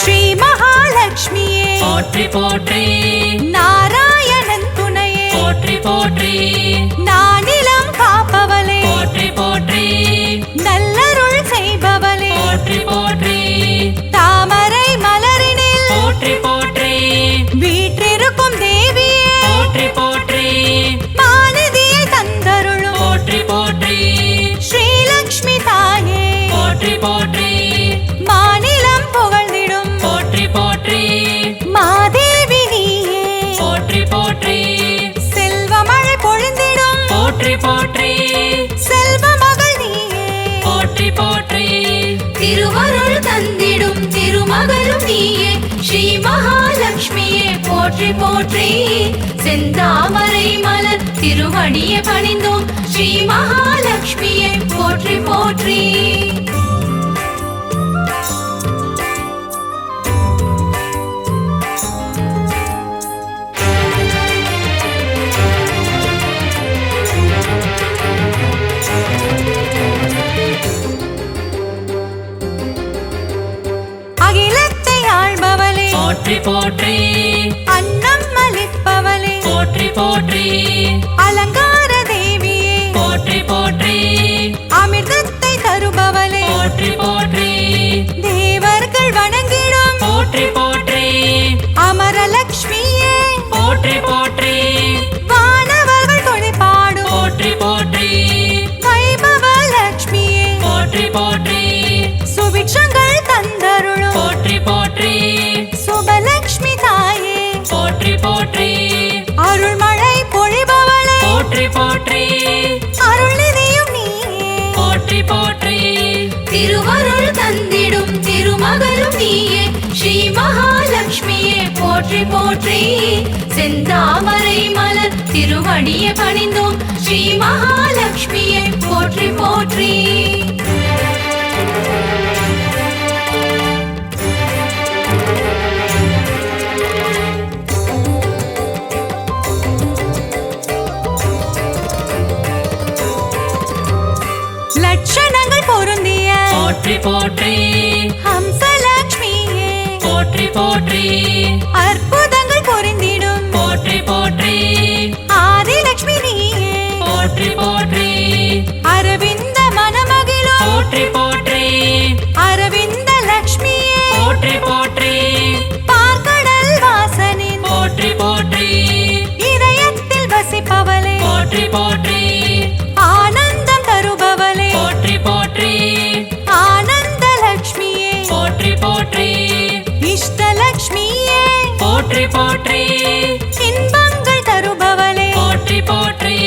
ஸ்ரீ மகாலட்சுமியே போற்றி போற்றி நாராயணன் துணையே போற்றி போற்றி நானிலம் காப்பவளே போற்றி போற்றி நல்லருள் செய்பவளே போற்றி போற்றி தாமரை மலரினில் போற்றி போற்றி வீற்றிருக்கும் தேவியே போற்றி போற்றி மாநிதியை தந்தருளும் போற்றி போற்றி ஸ்ரீலக்ஷ்மி தாயே போற்றி போற்றி மாநிலம் புகழ்ந்திடும் போற்றி போற்றி மாதேவி நீயே போற்றி போற்றி செல்வமழை பொழிந்திடும் போற்றி போற்றி செல்வ மகள் நீயே போற்றி போற்றி திருவருள் தந்திடும் திருமகளும் நீயே ஸ்ரீ மகாலட்சுமியே போற்றி போற்றி செந்தாமரை மலர் திருவடியை பணிந்தோம் ஸ்ரீ மகாலட்சுமியே போற்றி போற்றி அகிலத்தை ஆள்பவளே போற்றி போற்றி அன்னம் அளிப்பவளே போற்றி போற்றி அலங்கார தேவியே போற்றி போற்றி அமிர்தத்தை தருபவளே போற்றி போற்றி தேவர்கள் வணங்கிடும் போற்றி போற்றி அமரலட்சுமியே போற்றி போற்றி வானவர்கள் துணை பாடும் போற்றி போற்றி வைபவ லட்சுமியே போற்றி போற்றி சுபிக்ஷங்கள் தந்தருளும் போற்றி போற்றி சுபலட்சுமி தாயே போற்றி போற்றி அருள்மழை பொழிபவளே போற்றி போற்றி அருள்நிதியும் நீயே போற்றி போற்றி திருவருள் தந்திடும் திருமகளும் நீயே ஸ்ரீ மகாலட்சுமியே போற்றி போற்றி செந்தாமரை மலர் திருவடியை பணிந்தோம் ஸ்ரீ மகாலட்சுமியே போற்றி போற்றி லட்சணங்கள் பொருந்திய போற்றி போற்றி ஹம்சலட்சுமியே போற்றி போற்றி அற்புதங்கள் பொருந்திடும் போற்றி போற்றி ஆதிலட்சுமி நீயே போற்றி போற்றி அரவிந்த மனமகிழும் போற்றி போற்றி அரவிந்த லட்சுமியே போற்றி போற்றி பார்க்கடல் வாசனின் போற்றி போற்றி இதயத்தில் வசிப்பவளே போற்றி போற்றி ஆனந்தம் தருபவளே போற்றி போற்றி ஆனந்த லட்சுமியே போற்றி போற்றி இஷ்டலட்சுமியே போற்றி போற்றி இன்பங்கள் தருபவளே போற்றி போற்றி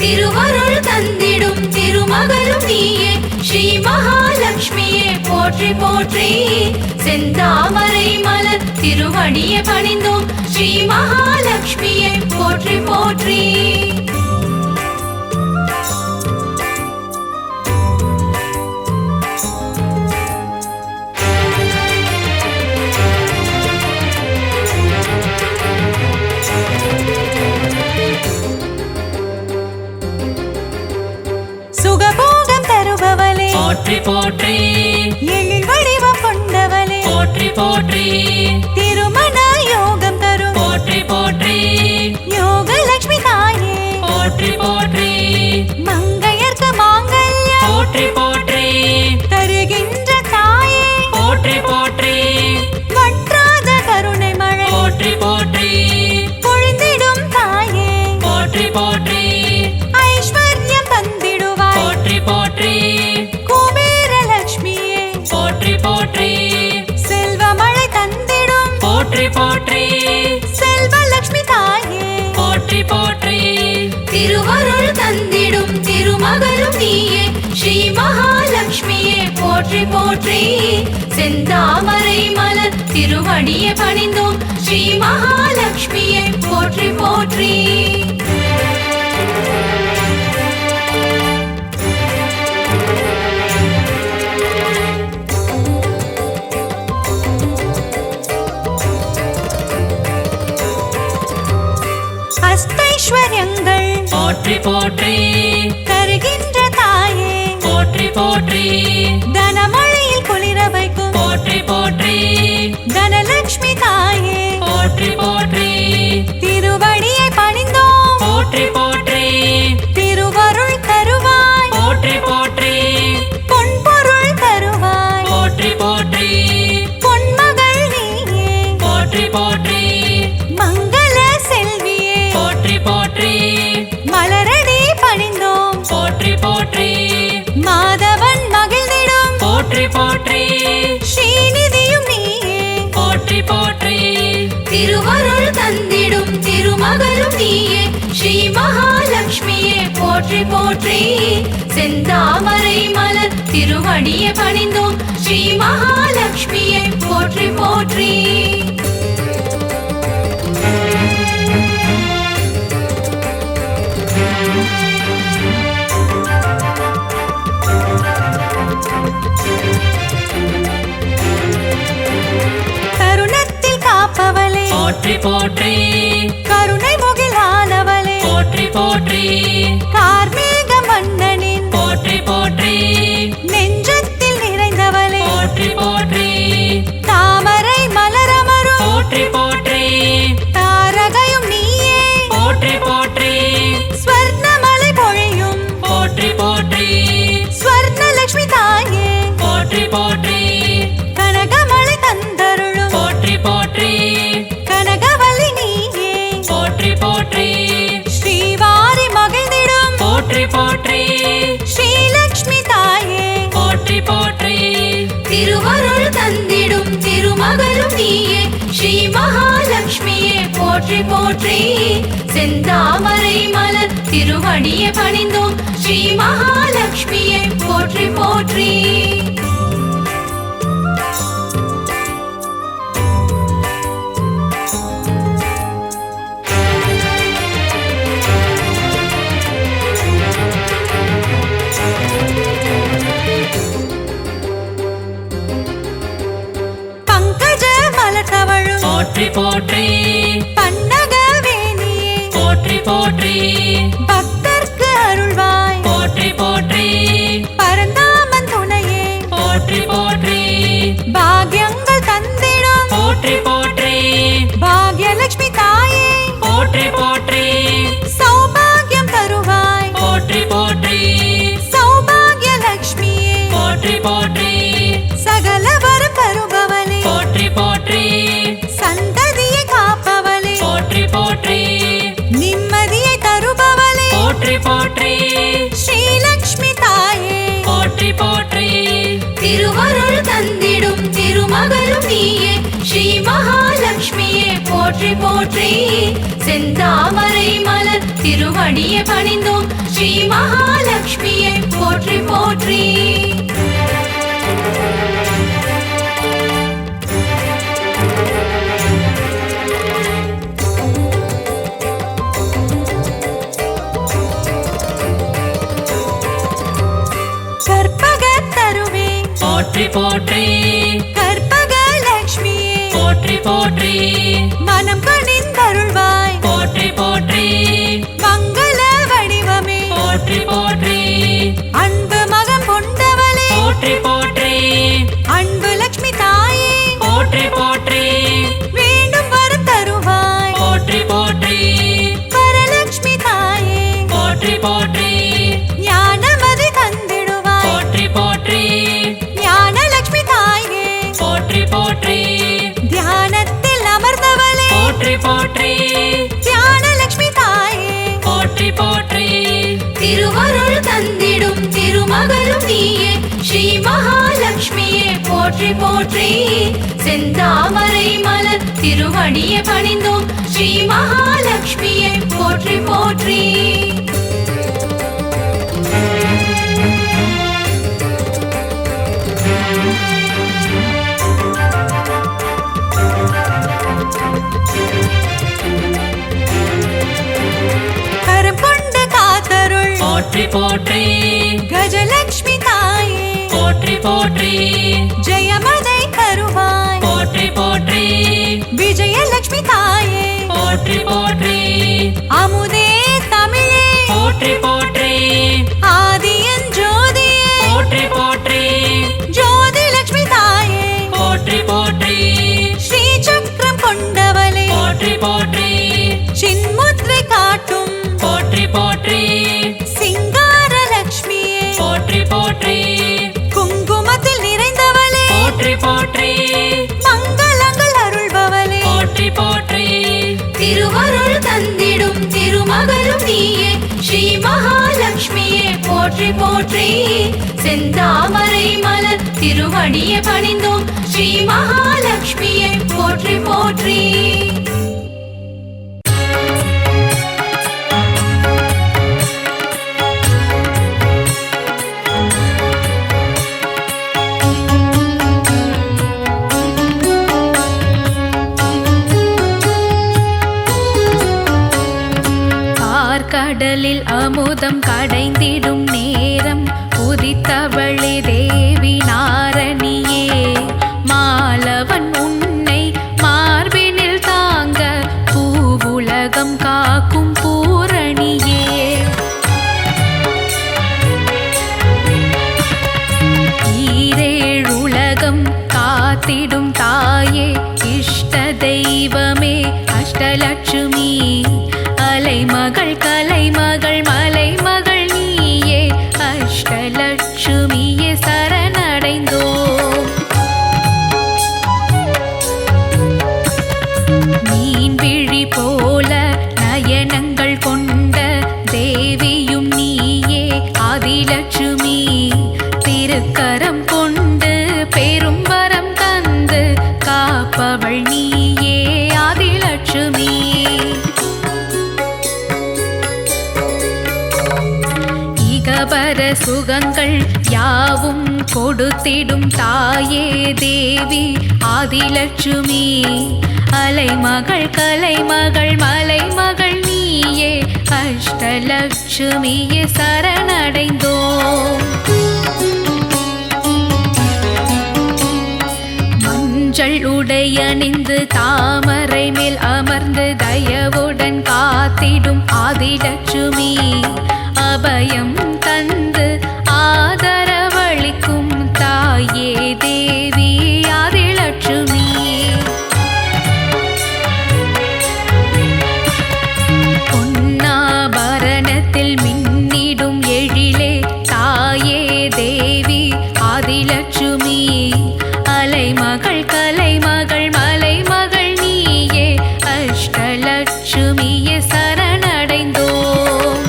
திருவருள் தந்திடும் திருமகளும் நீயே ஸ்ரீ மகாலட்சுமியே போற்றி போற்றி செந்தாமரை மலர் திருவடியை பணிந்தோம் ஸ்ரீ மகாலட்சுமியே போற்றி போற்றி சுகபோகம் தருபவளே போற்றி போற்றி எழில் வடிவம் கொண்டவளே போற்றி போற்றி திருமண யோகம் தரும் போற்றி போற்றி யோகலட்சுமி தாயே போற்றி போற்றி மங்கையர்க்கு மாங்கல்யம் போற்றி போற்றி தருகின்ற தாயே போற்றி போற்றி வற்றாத கருணை மழை போற்றி போற்றி பொழிந்திடும் தாயே போற்றி போற்றி ஐஸ்வர்யம் தந்திடுவாய் போற்றி போற்றி குபேர லட்சுமியே போற்றி போற்றி செல்வமழை தந்திடும் போற்றி போற்றி செல்வலட்சுமி தாயே போற்றி போற்றி திருவருள் தந்திடும் திருமகளும் நீயே ஸ்ரீ மகாலட்சுமியே போற்றி போற்றி செந்தாமரை மலர் திருவடியை பணிந்தோம் ஸ்ரீ மகாலட்சுமியே போற்றி போற்றி அஷ்டைஸ்வர்யங்கள் போற்றி போற்றி தருகின்ற தாயே போற்றி போற்றி தனமழையில் குளிர வைக்கும் போற்றி போற்றி தனலட்சுமி தாயே போற்றி போற்றி திருவடியை பணிந்தோம் போற்றி போற்றி திருவருள் தருவாய் போற்றி போற்றி பொன்பொருள் தருவாய் போற்றி போற்றி பொன்மகள் நீயே போற்றி போற்றி மங்கள செல்வியே போற்றி போற்றி மலரடி பணிந்தோம் போற்றி போற்றி மாதவன் மகிழ்ந்திடும் போற்றி போற்றி ஸ்ரீநிதியும் நீயே போற்றி போற்றி திருவருள் தந்திடும் திருமகளும் நீயே ஸ்ரீ மகாலட்சுமியே போற்றி போற்றி செந்தாமரை மலர் திருவடியை பணிந்தோம் ஸ்ரீ மகாலட்சுமியே போற்றி போற்றி கருணத்தில் காப்பவளே போற்றி போற்றி கருணை முகிலானவளே போற்றி போற்றி கார்மேக மன்னனின் போற்றி போற்றி நெஞ்சத்தில் நிறைந்தவளே போற்றி போற்றி தாமரை மலரமரும் போற்றி போற்றி தாரகையும் நீயே போற்றி போற்றி ஸ்வர்ணமலை பொழியும் போற்றி போற்றி ஸ்வர்ணலட்சுமி தாயே போற்றி போற்றி கனகமலை தந்தருளும் போற்றி போற்றி கனகவல்லி நீயே போற்றி போற்றி ஸ்ரீவாரி மகிழ்ந்திடும் போற்றி போற்றி ஸ்ரீலக்ஷ்மி தாயே போற்றி போற்றி திருவருள் தந்திடும் திருமகளும் நீயே ஸ்ரீ மகாலட்சுமியே போற்றி போற்றி செந்தாமரை மலர் திருவடியை பணிந்தோம் ஸ்ரீ மகாலட்சுமியே போற்றி போற்றி பங்கஜ மலர் தவழும் போற்றி போற்றி பன்னகவேணியே போற்றி போற்றி பக்தர்க்கு அருள்வாய் போற்றி போற்றி பரந்தாமன் துணையே போற்றி போற்றி பாக்யங்கள் தந்திடும் போற்றி போற்றி பாக்யலட்சுமி தாயே போற்றி போற்றி சௌபாகியம் தருவாய் போற்றி போற்றி சௌபாகியலட்சுமியே போற்றி போற்றி சகல வரம் தருபவளே போற்றி போற்றி சந்ததியை காப்பவளே போற்றி போற்றி நிம்மதியை தருபவளே போற்றி போற்றி ஸ்ரீலக்ஷ்மி தாயே போற்றி போற்றி திருவருள் தந்திடும் திருமகளும் நீயே ஸ்ரீ மகாலட்சுமியே போற்றி போற்றி செந்தாமரை மலர் திருவடியை பணிந்தோம் ஸ்ரீ மகாலட்சுமியே போற்றி போற்றி கற்பகத் தருவே போற்றி போற்றி கற்பகலட்சுமியே போற்றி போற்றி மனம் கனிந்தருள்வாய் போற்றி போற்றி மங்கள வடிவமே போற்றி போற்றி அன்பு மகம் கொண்டவளே போற்றி போற்றி அன்பு லட்சுமி தாயே போற்றி போற்றி வேண்டும் வரம் தருவாய் போற்றி போற்றி வரலட்சுமி தாயே போற்றி போற்றி ஞானமதி தந்திடுவாய் போற்றி போற்றி ஞானலட்சுமி தாயே போற்றி போற்றி தியானத்தில் அமர்ந்தவளே போற்றி போற்றி தியானலட்சுமி தாயே போற்றி போற்றி திருவருள் தந்திடும் திருமகளும் நீயே ஸ்ரீ மகாலட்சுமியே போற்றி போற்றி செந்தாமரை மலர் திருவடியை பணிந்தோம் ஸ்ரீ மகாலட்சுமியே போற்றி போற்றி கரம் கொண்டு காத்தருள் போற்றி போற்றி கஜலட்சுமி தாயே போற்றி போற்றி ஜெயமதை தருவாய் போற்றி போற்றி விஜயலட்சுமி தாயே போற்றி போற்றி அமுதே தமிழே போற்றி போற்றி ஆதியன் ஜோதியே போற்றி போற்றி ஜோதி லட்சுமி தாயே போற்றி கொண்டவளே போற்றி போற்றி சின்முத்ரை காட்டும் போற்றி போற்றி சிங்கார லக்ஷ்மியே போற்றி போற்றி குங்குமத்தில் நிறைந்தவளே போற்றி போற்றி மங்களங்கள் அருள்பவளே போற்றி போற்றி திருவருள் தந்திடும் திருமகளும் நீயே ஸ்ரீ மகாலட்சுமியே போற்றி போற்றி செந்தாமரை மலர் திருவடியை பணிந்தோம் ஸ்ரீ மகாலட்சுமியே போற்றி போற்றி கடலில் அமுதம் கடைந்திடும் நேரம் உதித்தவளே தேவி நாரணியே மாலவன் உன்னை மார்பினில் தாங்க பூவுலகம் காக்கும் பூரணியே ஈரேழுலகம் காத்திடும் தாயே இஷ்ட தெய்வமே அஷ்டலட்சுமி அலைமகள் கலைமகள் மலைமகள் நீயே அஷ்டலட்சுமியே சரணடைந்தோம் மீன் விழி போல நயனங்கள் கொண்ட தேவியும் நீயே ஆதிலட்சுமி திருக்கரம் கொண்டு பெரும் வரம் தந்து காப்பவள் நீயே ஆதிலட்சுமி இகபர சுகங்கள் யாவும் கொடுத்திடும் தாயே தேவி ஆதிலட்சுமி அலைமகள் கலைமகள் மலைமகள் நீயே அஷ்டலட்சுமியே சரணடைந்தோம் மஞ்சள் உடையணிந்து தாமரை மேல் அமர்ந்து தயவுடன் காத்திடும் ஆதிலட்சுமி அபயம் தந்து ஆதரவளிக்கும் தாயே தேவி ஆதிலட்சுமி பொன்னாபரணத்தில் மின்னிடும் எழிலே தாயே தேவி ஆதிலட்சுமி அலைமகள் கலைமகள் மலைமகள் நீயே அஷ்டலட்சுமியே சரணடைந்தோம்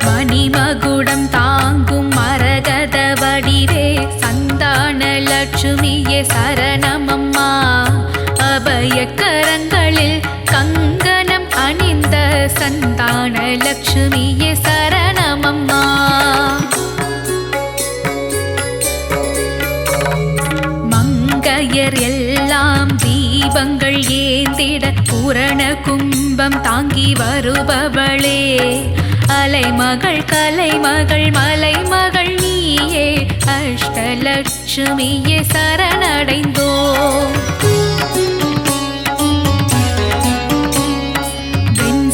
மணிமகுடம் தாங்கும் மரகத வடிவே சந்தான லட்சுமியே சரணமம்மா அபயக்கரங்களில் கங்கணம் அணிந்த சந்தான லட்சுமியே சரணமம்மா மங்கையர் எல்லாம் தீபங்கள் ஏந்திட பூரண கும்பம் தாங்கி வருபவளே அலைமகள் கலைமகள் மலைமகள் நீயே அஷ்டலட்சுமியே சரணடைந்தோம்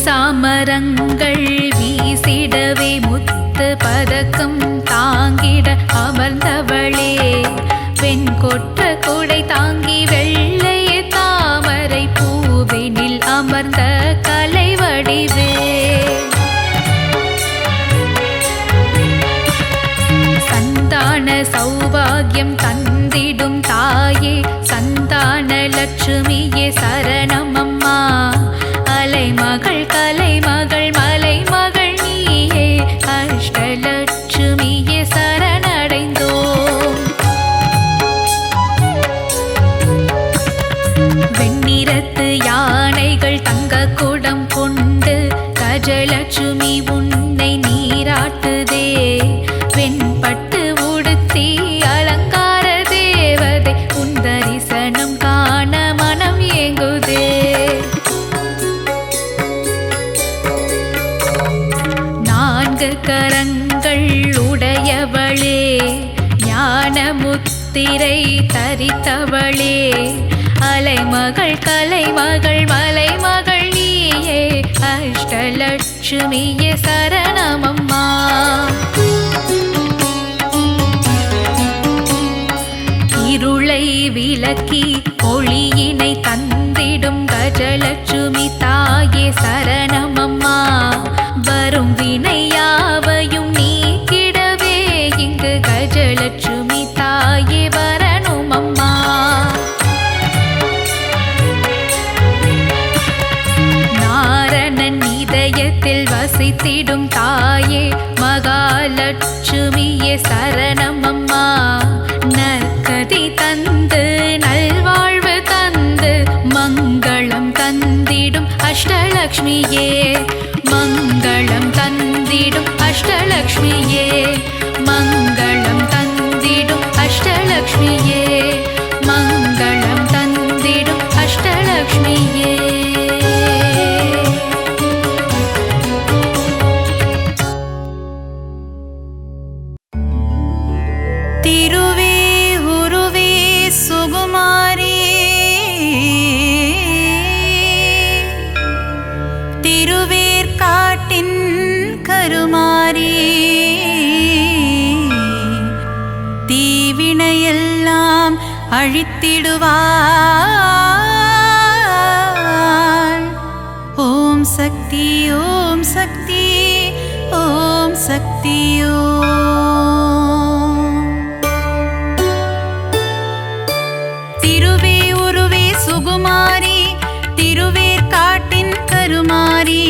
வெண்சாமரங்கள் வீசிடவே முத்து பதக்கம் தாங்கிட அமர்ந்தவளே வெண்கொற்ற குடை தாங்கி வெள்ளையே தாமரை பூவினில் அமர்ந்த கலை வடிவே சந்தான சௌபாகியம் தந்திடும் தாயே சந்தான லட்சுமியே சரணமம்மா அலைமகள் கலைமகள் மலைமகள் நீயே அஷ்டலட்சுமியே சரணடைந்தோம் வெண்ணிறத்து யானைகள் தங்க குடம் கொண்டு கஜலட்சுமி உன்னை நீராட்டுதே வெண்பட்டு உடுத்தி அலங்கார தேவதை உன் தரிசனம் காண மனம் ஏங்குதே நான்கு கரங்கள் உடையவளே ஞானமுத்திரை தரித்தவளே அலைமகள் கலைமகள் மலைமகள் நீயே அஷ்டலட்சுமியே இருளை விலக்கி ஒளியினை தந்திடும் கஜலட்சுமி தாயே சரணமம்மா. வரும் வினையாவையும் நீக்கிடவே இங்கு கஜலட்சுமி தாயே வரணுமம்மா. நாரணன் இதயத்தில் வசித்திடும் தாயே மகாலட்சுமியே சரணமம்மா. நற்கதி தந்து நல்வாழ்வு தந்து மங்களம் தந்திடும் அஷ்டலக்ஷ்மியே. மங்களம் தந்திடும் அஷ்டலக்ஷ்மியே. மங்களம் தந்திடும் அஷ்டலக்ஷ்மியே. மங்களம் தந்திடும் அஷ்டலக்ஷ்மியே. திருவே உருவே சுகுமாரி திருவேற்காட்டின் கருமாரி தீவினையெல்லாம் அழித்திடுவாள். ஓம் சக்தி ஓம் சக்தி ஓம் சக்தி ஓம். திருவே உருவே சுகுமாரி திருவேற்காட்டின் கருமாரி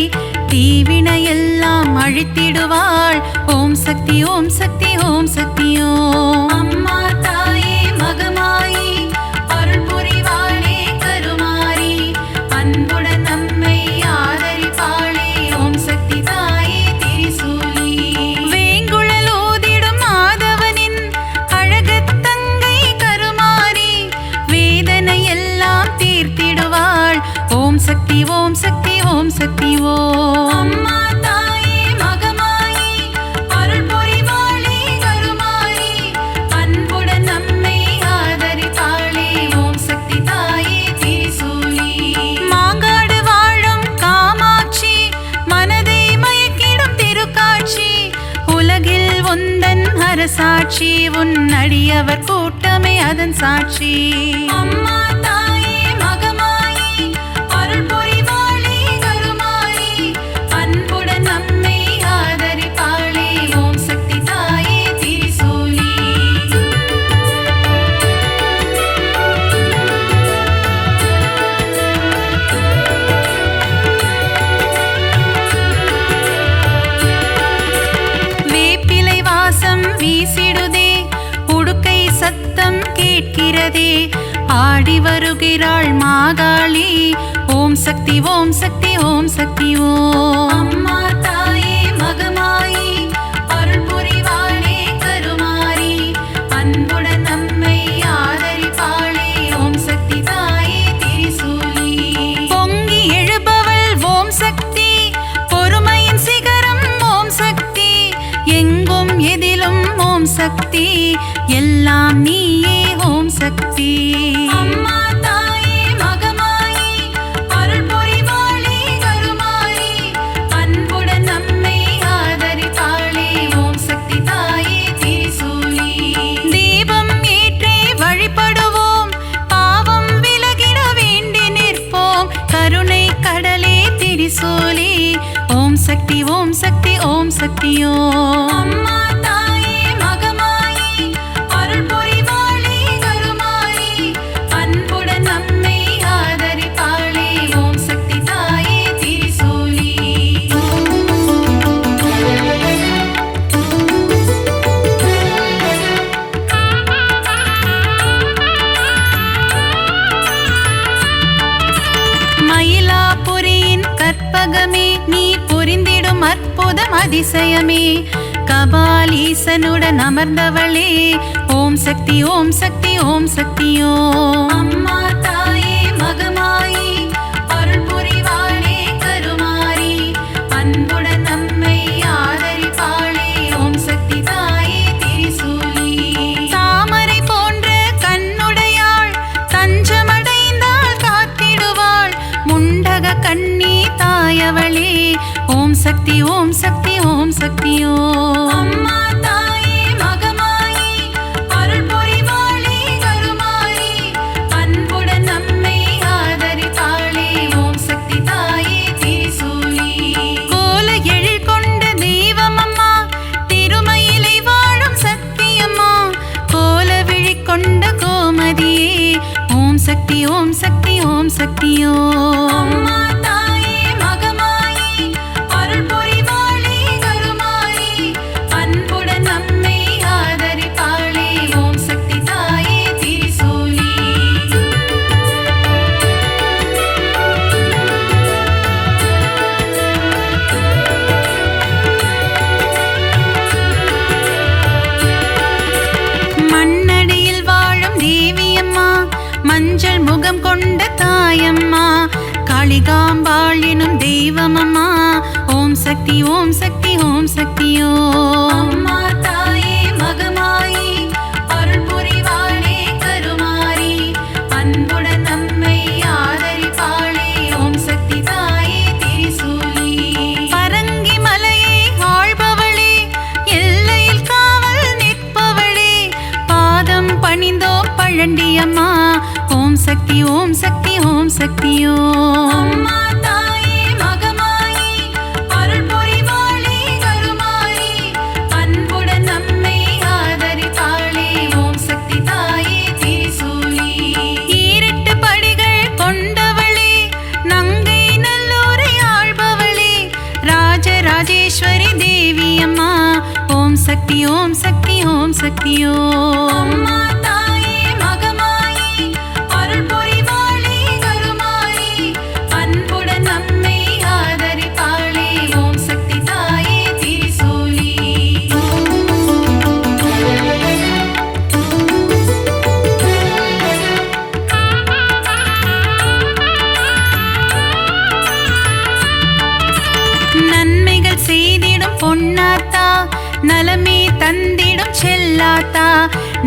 தீவினையெல்லாம் அழித்திடுவாள். ஓம் சக்தி ஓம் சக்தி ஓம் சக்தி ஓம். அம்மா தாயே மகமாயி அருள் புரிவாளே கருமாரி அன்புடன் நம்மை ஆதரிப்பாளே. ஓம் சக்தி தாயே திரிசூலி. வேங்குழல் ஓதிடும் மாதவனின் அழகத்தங்கை கருமாரி வேதனையெல்லாம் தீர்த்திடுவாள். ஓம் சக்தி ஓம் சக்தி ஓம் சக்தி ஓம். அம்மா தாயே மகமாயி அருள் புரிவாளே கருமாரி அன்புடன் நம்மை ஆதரிப்பாளே. ஓம் சக்தி தாயே திரிசூலி. மாங்காடு வாழும் காமாட்சி மனதை மயக்கிடும் திருக்காட்சி உலகில் உந்தன் அரசாட்சி உன் அடியவர் கூட்டமே அதன் சாட்சி. அம்மா தாயே மகமாயி அருள் புரிவாளே கருமாரி அன்புடன் நம்மை ஆதரிப்பாளே. ஓம் சக்தி தாயே திரிசூலி. வேப்பிலை வாசம் வீசிடுதே உடுக்கை சத்தம் கேட்கிறதே ஆடி வருகிறாள் மாகாளி. ஓம் சக்தி ஓம் சக்தி ஓம் சக்தி ஓம். அம்மா தாயே மகமாயி அருள் புரிவாளே கருமாரி அன்புடன் நம்மை ஆதரிப்பாளே. ஓம் சக்தி தாயே திரிசூலி. பொங்கி எழுபவள் ஓம் சக்தி பொறுமையின் சிகரம் ஓம் சக்தி எங்கும் எதிலும் ஓம் சக்தி எல்லாம் நீயே ஓம் சக்தி. அம்மா தாயே மகமாயி அருள் புரிவாளே கருமாரி அன்புடன் நம்மை ஆதரிப்பாளே. ஓம் சக்தி தாயே திரிசூலி. தீபம் ஏற்றி வழிபடுவோம் பாவம் விலகிட வேண்டி நிற்போம் கருணை கடலே திரிசூலி. ஓம் சக்தி ஓம் சக்தி ஓம் சக்தி ஓம். அம்மா தாயே மகமாயி அருள் புரிவாளே கருமாரி அன்புடன் நம்மை ஆதரிப்பாளே. ஓம் சக்தி தாயே திரிசூலி. மயிலாபுரியின் கற்பகமே நீ புரிந்திடும் அற்புதம் அதிசயமே கபாலீசனுடன் அமர்ந்தவளே. ஓம் சக்தி ஓம் சக்தி ஓம் சக்தி ஓம். அம்மா தாயே மகமாயி அருள் புரிவாளே கருமாரி அன்புடன் நம்மை ஆதரிப்பாளே. ஓம் சக்தி தாயே திரிசூலி. தாமரை போன்ற கண்ணுடையாள் தஞ்சமடைந்தாள் காத்திடுவாள் முண்டக கண்ணி தாயவளே. ஓம் சக்தி ஓம் சக்தி ஓம் சக்தி ஓம். அம்மா தாயே மகமாயி அருள் புரிவாளே கருமாரி கோமதியே ஓம் சக்தி ஓம் சக்தி ஓம் சக்தியோ அம்மா தாயே மகமாயி அருள் புரிவாளே கருமாரி அன்புடன் நம்மை ஆதரிப்பாளே ஓம் சக்தி தாயே திரிசூலி மண்ணடியில் வாழும் தேவியம்மா மஞ்சள் முகம் கொண்ட தாயம்மா காளிகாம்பாள் எனும் தெய்வமம்மா ஓம் சக்தி ஓம் சக்தி ஓம் சக்தியோ அம்மா தாயே மகமாயி அருள் புரிவாளே கருமாரி அன்புடன் நம்மை ஆதரிப்பாளே ஓம் சக்தி தாயே திரிசூலி பரங்கி மலையை ஆள்பவளே எல்லையில் காவல் நிற்பவளே பாதம் பணிந்தோம் பழண்டியம்மா ஓம் சக்தி ஓம் சக்தி ஓம் சக்தியோ அம்மா தாயே மகமாயி அருள் புரிவாளே கருமாரி அன்புடன் நம்மை ஆதரிப்பாளே ஓம் சக்தி தாயே திரிசூலி ஈரெட்டு படிகள் கொண்டவளே நங்கை நல்லூரை ஆள்பவளே ராஜராஜேஸ்வரி தேவி அம்மா ஓம் சக்தி ஓம் சக்தி ஓம் சக்தியோ அம்மா தாயே மகமாயி அருள் புரிவாளே கருமாரி அன்புடன் நம்மை ஆதரிப்பாளே ஓம் சக்தி தாயே திரிசூலி நன்மைகள் செய்திடும் பொன்னாத்தா நலமே தந்திடும் செல்லாத்தா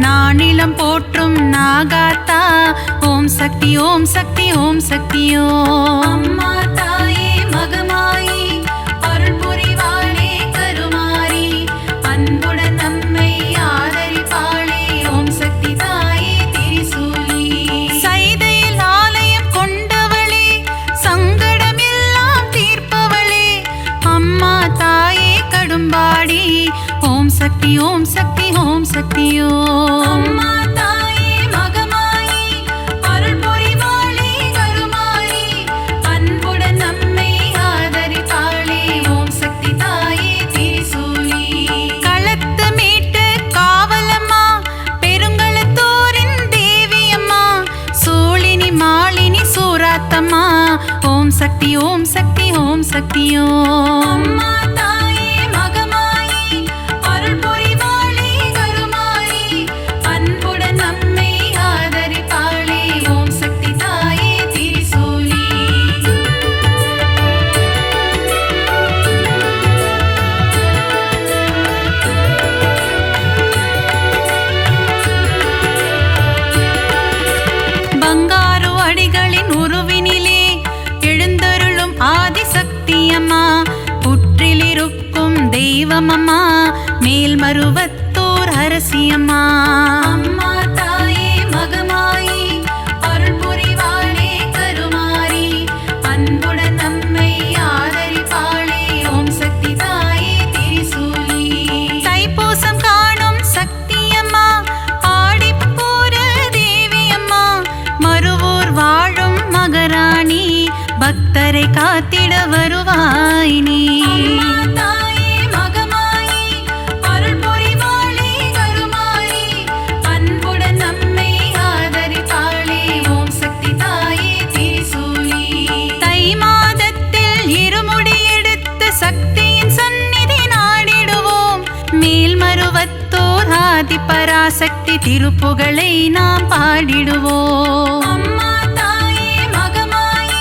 நானிலம் போற்றும் நாகாத்தா ஓம் சக்தி ஓம் சக்தி ஓம் சக்தியோ அம்மா தாயே மகமாயி அருள் புரிவாளே கருமாரி அன்புடன் நம்மை ஆதரிப்பாளே ஓம் சக்தி தாயே திரிசூலி சைதையில் ஆலயம் கொண்டவளே சங்கடம் எல்லாம் தீர்ப்பவளே அம்மா தாயே கடும்பாடி ஓம் சக்தி ஓம் சக்தி ஓம் சக்தியோ அம்மா தாயே மகமாயி அருள் புரிவாளே கருமாரி அன்புடன் நம்மை ஆதரிப்பாளே ஓம் சக்தி தாயே திரிசூலி களத்து மீட்டு காவலம்மா பெருங்களத்தூரின் தேவியம்மா சூழினி மாலினி சூராத்தம்மா ஓம் சக்தி ஓம் சக்தி ஓம் சக்தியோ அம்மா தாயே மகமாயி அருள் புரிவாளே கருமாரி அன்புடன் நம்மை ஆதரிப்பாளே ஓம் சக்தி தாயே திரிசூலி பங்காரு அடிகளின் உருவினிலே எழுந்தருளும் ஆதிசக்தியம்மா புற்றிலிருக்கும் தெய்வமம்மா மேல்மருவத்தூர் அரசியம்மா அம்மா தாயே மகமாயி அருள் புரிவாளே கருமாரி அன்புடன் நம்மை ஆதரிப்பாளே ஓம் சக்தி தாயே திரிசூலி தைப்பூசம் காணும் சக்தியம்மா ஆடிப்பூர தேவியம்மா மருவூர் வாழும் மகராணி பக்தரை காத்திட வருவாய் நீ அம்மா தாயே மகமாயி அருள் புரிவாளே கருமாரி அன்புடன் நம்மை ஆதரிப்பாளே ஓம் சக்தி தாயே திரிசூலி தை மாதத்தில் இருமுடி எடுத்து சக்தியின் சந்நிதி நாடிடுவோம் மேல்மருவத்தூர் ஆதி பராசக்தி திருப்புகழை நாம் பாடிடுவோம் அம்மா தாயே மகமாயி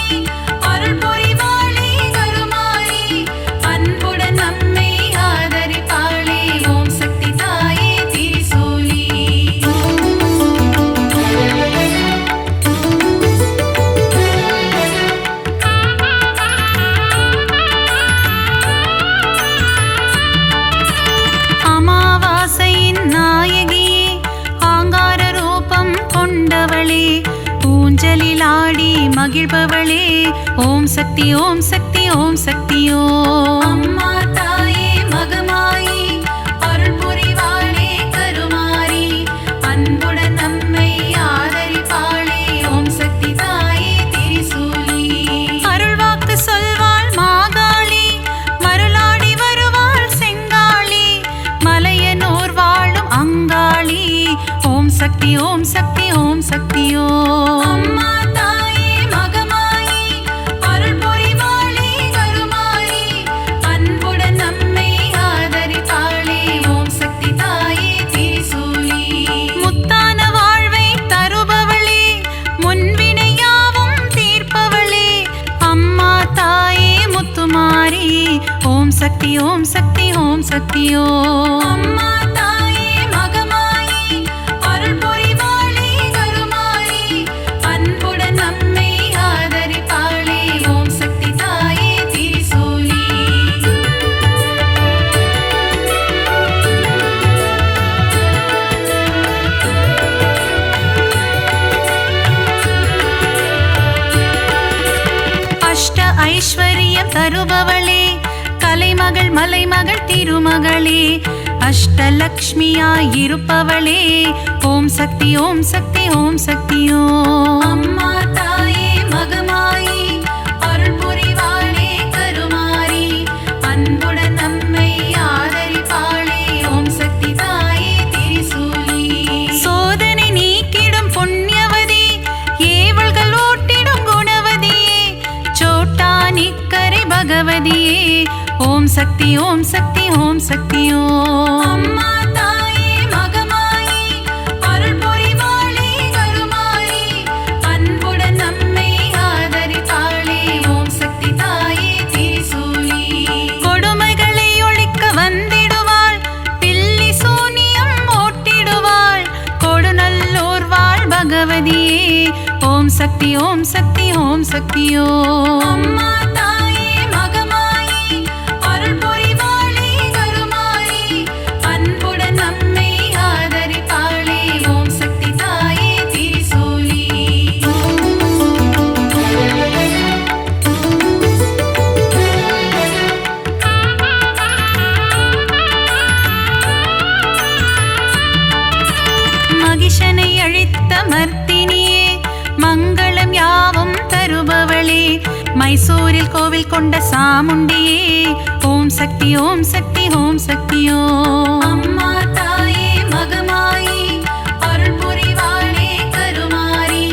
அருள் புரிவாளே கருமாரி அன்புடன் நம்மை ஆதரிப்பாளே ஓம் சக்தி தாயே திரிசூலி அமாவாசையின் நாயகியே ஆங்கார ரூபம் கொண்டவளே ஊஞ்சலில் ஆடி மகிழ்பவளே ஓம் சக்தி ஓம் சக்தி ஓம் சக்தியோ அம்மா தாயே மகமாயி அருள் புரிவாளே கருமாரி அன்புடன் நம்மை சக்தி ஓம். அம்மா தாயே மகமாயி அருள் புரிவாளே கருமாரி அன்புடன் நம்மை ஆதரிப்பாளே ஓம் சக்தி தாயே திரிசூலி. அஷ்ட ஐஸ்வர்யம் தருபவளே கலைமகள் மலைமகள் திருமகளே அஷ்டலக்ஷ்மியாயிருப்பவளே ஓம் சக்தி ஓம் சக்தி ஓம் சக்தி ஓம். அம்மா தாயே மகமாயி அருள் புரிவாளே கருமாரி அன்புடன் நம்மை ஆதரிப்பாளே ஓம் சக்தி தாயே திரிசூலி. சோதனை நீக்கிடும் புண்ணியவதி ஏவல்கள் ஓட்டிடும் குணவதியே சோட்டா நிக்கரை பகவதியே ஓம் சக்தி ஓம் சக்தி ஓம் சக்தி ஓம். அம்மா தாயே மகமாயி அருள் புரிவாளே கருமாரி அன்புடன் நம்மை ஆதரிப்பாளே ஓம் சக்தி தாயே திரிசூலி. கொடுமைகளை ஒழிக்க வந்திடுவாள் பில்லி சூனியம் ஓட்டிடுவாள் கொடுநல்லூர் வாழ் பகவதியே ஓம் சக்தி ஓம் சக்தி ஓம் சக்தி ஓம். அம்மா தாயே மகமாயி அருள் புரிவாளே கருமாரி அன்புடன் நம்மை ஆதரிப்பாளே ஓம் சக்தி தாயே திரிசூலி. மகிஷனை அழித்த மர்த்தினியே மங்களம் யாவும் தருபவளே மைசூரில் கோவில் கொண்ட சாமுண்டியே ஓம் சக்தி ஓம் சக்தி ஓம் சக்தி ஓம். அம்மா தாயே மகமாயி அருள் புரிவாளே கருமாரி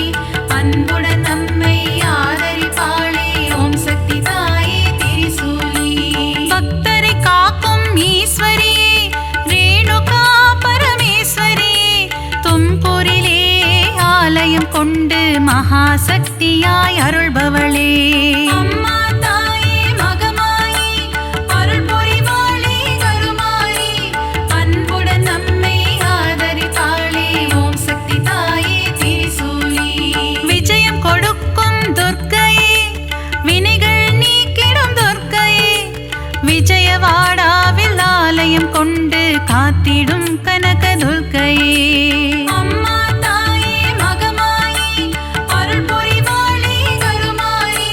அன்புடன் நம்மை ஆதரிப்பாளே ஓம் சக்தி தாயே திரிசூலி. பக்தரை காக்கும் ஈஸ்வரியே ரேணுகா பரமேஸ்வரியே தும்பூரிலே ஆலயம் கொண்டு மகாசக்தியாய் அருள்பவளே. அம்மா தாயே மகமாயி அருள் புரிவாளே கருமாரி அன்புடன் நம்மை ஆதரிப்பாளே ஓம் சக்தி தாயே திரிசூலி. விஜயம் கொடுக்கும் துர்க்கையே வினைகள் நீக்கிடும் துர்க்கையே விஜயவாடாவில் ஆலயம் கொண்டு காத்திடும் கனக துர்க்கையே. அம்மா தாயே மகமாயி அருள் புரிவாளே கருமாரி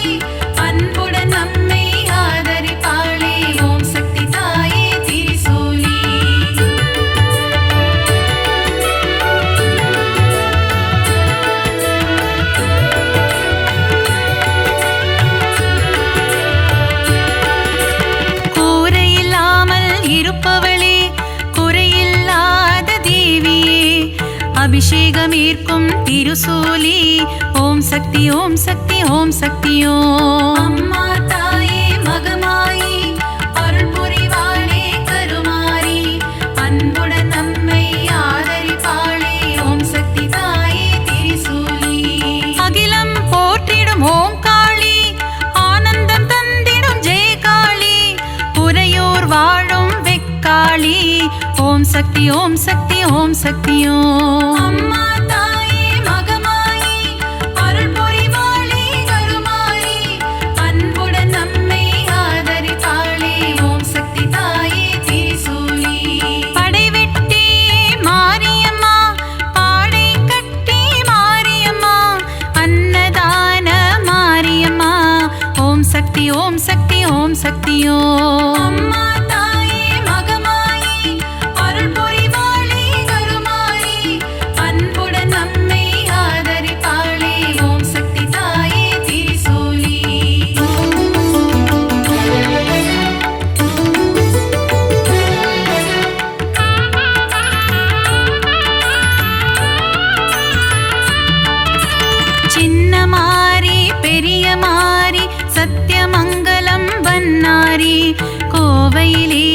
அன்புடன் நம்மை ஆதரிப்பாளே ஓம் சக்தி தாயே திரிசூலி. கூரையில்லாமல் இருப்பவளே குறையில்லாத தேவியே அபிஷேகம் ஈர்க்கும் திருசூலி ஓம் சக்தி ஓம் சக்தி ஓம் சக்தி ஓம். அம்மா தாயே மகமாயி அருள் புரிவாளே கருமாரி அன்புடன் நம்மை ஆதரிப்பாளே ஓம் சக்தி தாயே திரிசூலி. அகிலம் போற்றிடும் ஓம் காளி ஆனந்தம் தந்திடும் ஜெய காளி உறையூர் வாழும் வெக்காளி ஓம் சக்தி ஓம் சக்தி ஓம் சக்தி ஓம். அம்மா தாயே மகமாயி அருள் புரிவாளே கருமாரி அன்புடன் நம்மை ஆதரிப்பாளே ஓம் சக்தி தாயே திரிசூலி. படைவெட்டி மாரியம்மா பாடை கட்டி மாரியம்மா அன்னதான மாரியம்மா ஓம் சக்தி ஓம் சக்தி ஓம் சக்தி ஓம். அம்மா தாயே மகமாயி அருள் புரிவாளே கருமாரி அன்புடன் நம்மை ஆதரிப்பாளே ஓம் சக்தி தாயே திரிசூலி. சின்ன மாரி பெரிய மாரி சத்தியமங்கலம் பன்னாரி கோவையிலே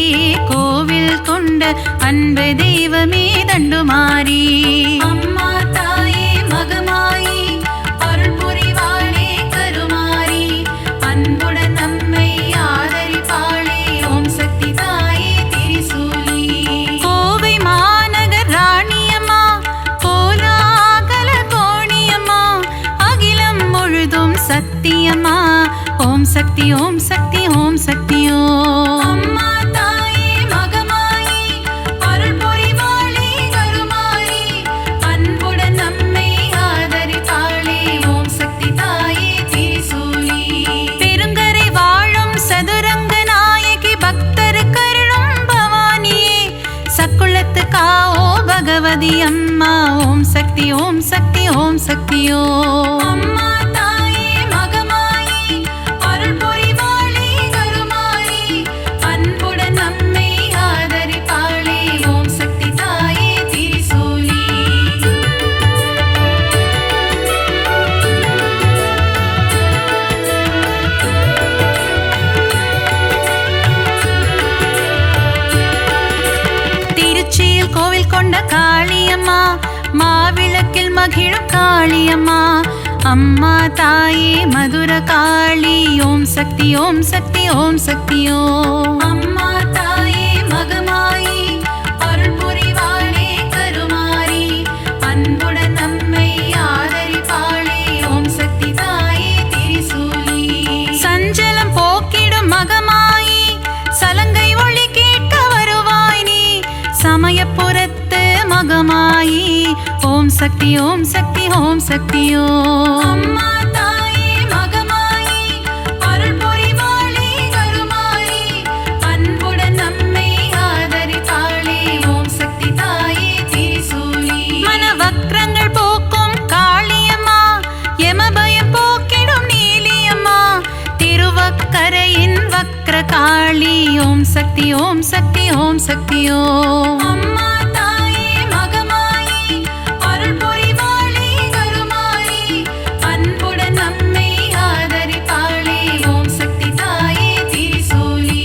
கோவில் கொண்ட அன்பு தெய்வமே தண்டுமாரி. அம்மா தாயே மகமாயி அருள் புரிவாளே கருமாரி அன்புடன் நம்மை ஆதரிப்பாளே ஓம் சக்தி தாயே திரிசூலி. சக்தி ஓம் சக்தி ஓம் சக்தி ஓம். அம்மா தாயே மகமாயி அருள் புரிவாளே கருமாரி அன்புடன் நம்மை ஆதரிப்பாளே ஓம் சக்தி தாயே திரிசூலி. பெருங்கரை வாழும் சதுரங்க நாயகி பக்தர் கருளும் பவானியே சக்குளத்து காவோ பகவதி அம்மா ஓம் சக்தி ஓம் சக்தி ஓம் சக்தி ஓம். அம்மா தாயே மகமாயி அருள் புரிவாளே கருமாரி அன்புடன் நம்மை ஆதரிப்பாளே ஓம் சக்தி தாயே திரிசூலி. திருச்சியில் கோவில் கொண்ட காளியம்மா மாவிளக்கில் மகிழும் காளியம்மா அம்மா தாயே மதுர காளி ஓம் சக்தி ஓம் சக்தி ஓம் சக்தி ஓம். அம்மா தாயே மகமாயி அருள் புரிவாளே கருமாரி அன்புடன் நம்மை ஆதரிப்பாளே ஓம் சக்தி தாயே திரிசூலி. சஞ்சலம் போக்கிடும் மகமாயி சலங்கை ஒளி கேட்க வருவாய் நீ சமயப்புறத்து மகமாயி ஓம் சக்தி ஓம் சக்தி ஓம் சக்தி ஓம். அம்மா தாயே மகமாயி அருள் புரிவாளே கருமாரி அன்புடன் நம்மை ஆதரிப்பாளே ஓம் சக்தி தாயே திரிசூலி. மனவக்ரங்கள் போக்கும் காளியம்மா யமபயம் போக்கிடும் நீலியம்மா திருவக்கரையின் வக்ர காளி ஓம் சக்தி ஓம் சக்தி ஓம் சக்தி ஓம். அம்மா தாயே மகமாயி அருள் புரிவாளே கருமாரி அன்புடன் நம்மை ஆதரிப்பாளே ஓம் சக்தி தாயே திரிசூலி.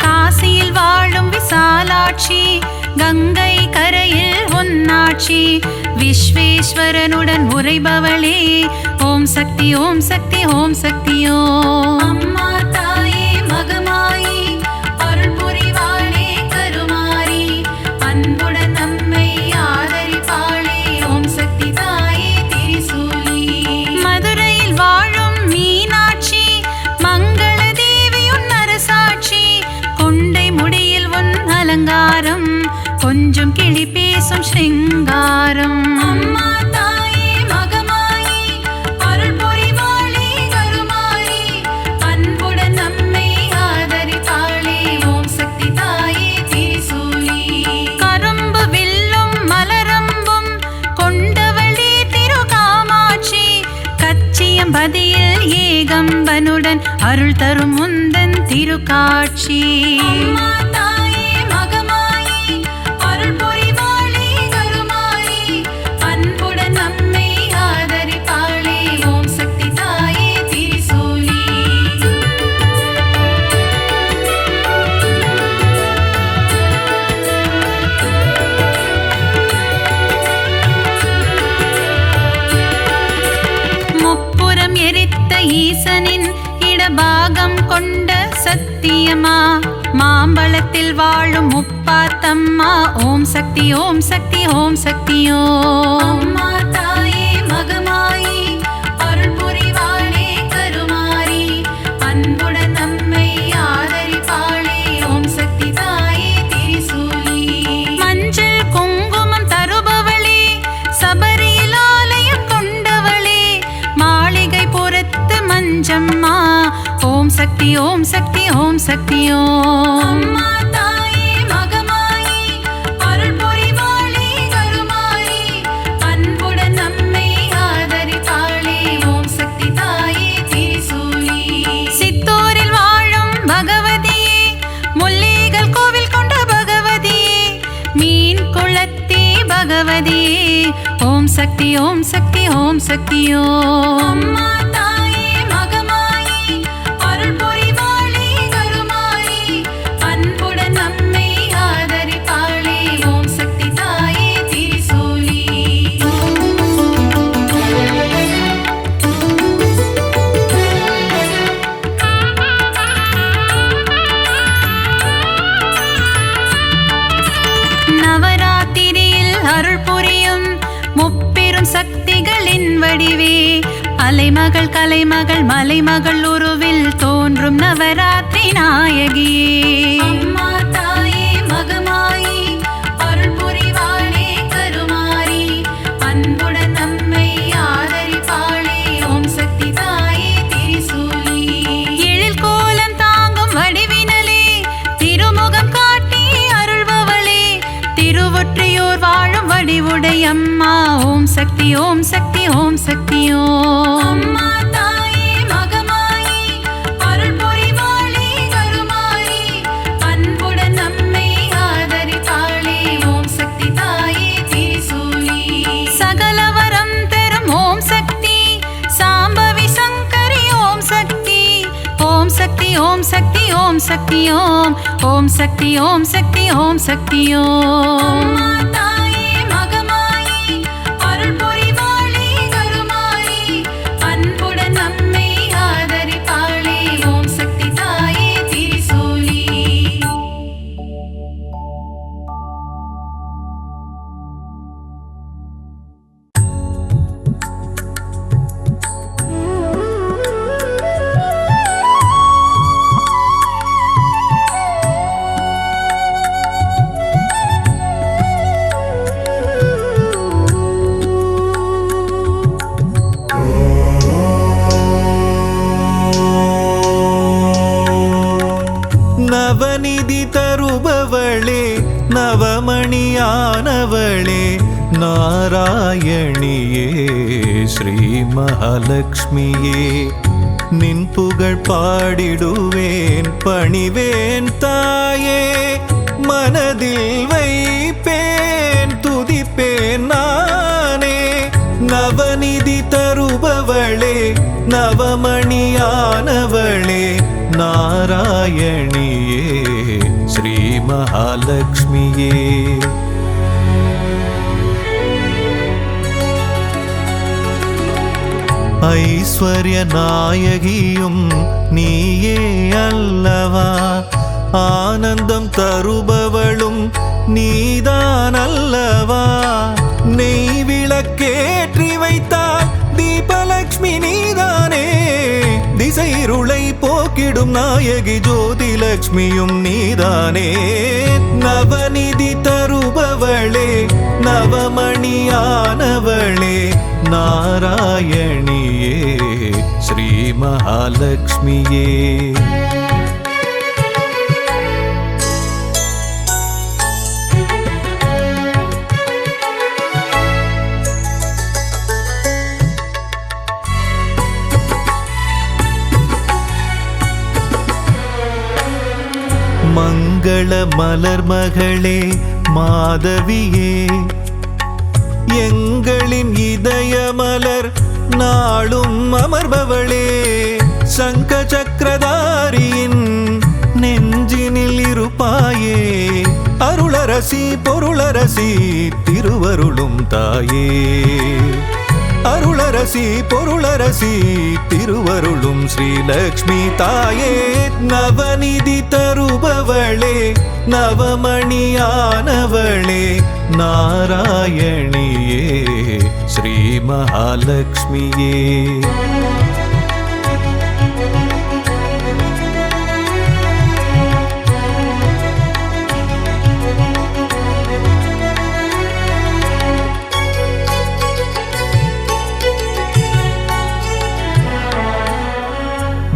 காசியில் வாழும் விசாலாட்சி கங்கை கரையில் ஒன்னாட்சி விஸ்வேஸ்வரனுடன் உரைபவளே ஓம் சக்தி ஓம் சக்தி ஓம் சக்தி ஓம். அம்மா தாயே மகமாயி அருள் புரிவாளே கருமாரி அன்புடன் நம்மை ஆதரிப்பாளே ஓம் சக்தி தாயே திரிசூலி. மதுரையில் வாழும் மீனாட்சி மங்கள தேவியுன் அரசாட்சி கொண்டை முடியில் உன் அலங்காரம் கொஞ்சம் கிளி பேசும் சிங்காரம். அம்மா தாயே மகமாயி அருள் புரிவாளே கருமாரி அன்புடன் நம்மை ஆதரிப்பாளே ஓம் சக்தி தாயே திரிசூலி. கரும்பு வில்லும் மலரம்பும் கொண்டவளே திருகாமாட்சி கச்சியம்பதியில் ஏகம்பனுடன் அருள் தரும் முந்தன் திருக்காட்சி. அம்மா தாயே மகமாயி அருள் புரிவாளே கருமாரி அன்புடன் நம்மை ஆதரிப்பாளே ஓம் சக்தி தாயே திரிசூலி. முப்புறம் எரித்த ஈசனின் இடபாகம் கொண்ட சத்தியமா மாம்பழத்தில் வாழும் முப்பாத்தம்மா ஓம் சக்தி ஓம் சக்தி ஓம் சக்தி ஓம். அம்மா தாயே மகமாயி அருள் புரிவாளே கருமாரி அன்புடன் நம்மை ஆதரிப்பாளே ஓம் சக்தி தாயே திரிசூலி. மஞ்சள் குங்குமம் தருபவளே சபரியில் ஆலயம் கொண்டவளே மாளிகை புறத்து மஞ்சம்மா ஓம் சக்தி ஓம் சக்தி ஓம் சக்தி ஓம். அம்மா தாயே மகமாயி அருள் புரிவாளே கருமாரி அன்புடன் நம்மை ஆதரிப்பாளே ஓம் சக்தி தாயே திரிசூலி. சித்தூரில் வாழும் பகவதியே முல்லைகள் கோவில் கொண்ட பகவதியே மீன் குளத்தி பகவதியே ஓம் சக்தி ஓம் சக்தி ஓம் சக்தி ஓம். அம்மா தாயே மகமாயி அருள் புரிவாளே கருமாரி அன்புடன் நம்மை ஆதரிப்பாளே ஓம் சக்தி தாயே திரிசூலி. வடிவே அலைமகள் கலைமகள் மலைமகள் உருவில் தோன்றும் நவராத்திரி நாயகியே அம்மா தாயே மகமாயி அருள் புரிவாளே கருமாரி அன்புடன் நம்மை ஆதரிப்பாளே ஓம் சக்தி தாயே திரிசூலி எழில் கோலம் தாங்கும் வடிவினலே திருமுகம் காட்டி அருள்பவளே திருவொற்றியூர் வாழும் வடிவுடை அம்மா ஓம் சக்தி ஓம் சக்தி ஓம் சக்தி ஓம் அம்மா தாயே மகமாயி அருள் புரிவாளே கருமாரி அன்புடன் நம்மை ஆதரிப்பாளே ஓம் சக்தி தாயே திரிசூலி சகலவரம் தரும் ஓம் சக்தி சாம்பவி சங்கரி ஓம் சக்தி ஓம் சக்தி ஓம் சக்தி ஓம் சக்தி ஓம் ஓம் சக்தி ஓம் சக்தி ஓம் சக்தி ஓம் தாயே மகமாயி அருள் புரிவாளே கருமாரி அன்புடன் நம்மை ஆதரிப்பாளே ஓம் சக்தி தாயே திரிசூலி நவநிதி தருபவளே நவமணியானவளே நாராயணியே ஸ்ரீ மகாலட்சுமியே நின் புகழ் பாடிடுவேன் பணிவேன் தாயே மனதில் வைப்பேன் துதிப்பேன் நானே நவநிதி தருபவளே நவமணியானவளே நாராயணியே ஸ்ரீ மகாலட்சுமியே ஐஸ்வர்ய நாயகியும் நீயே அல்லவா ஆனந்தம் தருபவளும் நீதான் அல்லவா நெய் விளக்கேற்றி வைத்தால் தீபலக்ஷ்மி நீதானே திசைருளை போக்கிடும் நாயகி ஜோதிலக்ஷ்மியும் நீதானே நவநிதி தருபவளே நவமணியானவளே நாராயணியே ஸ்ரீ மகாலட்சுமியே மங்கள மலர் மகளே மாதவியே எங்களின் இதய மலர் நாளும் அமர்பவளே சங்க சக்கரதாரியின் நெஞ்சினில் இருப்பாயே அருளரசி பொருளரசி திருவருளும் தாயே அருளரசி பொருளரசி திருவருளும் ஸ்ரீலக்ஷ்மி தாயே நவநிதி தருபவளே நவமணியானவளே நாராயணியே ஸ்ரீ மகாலட்சுமியே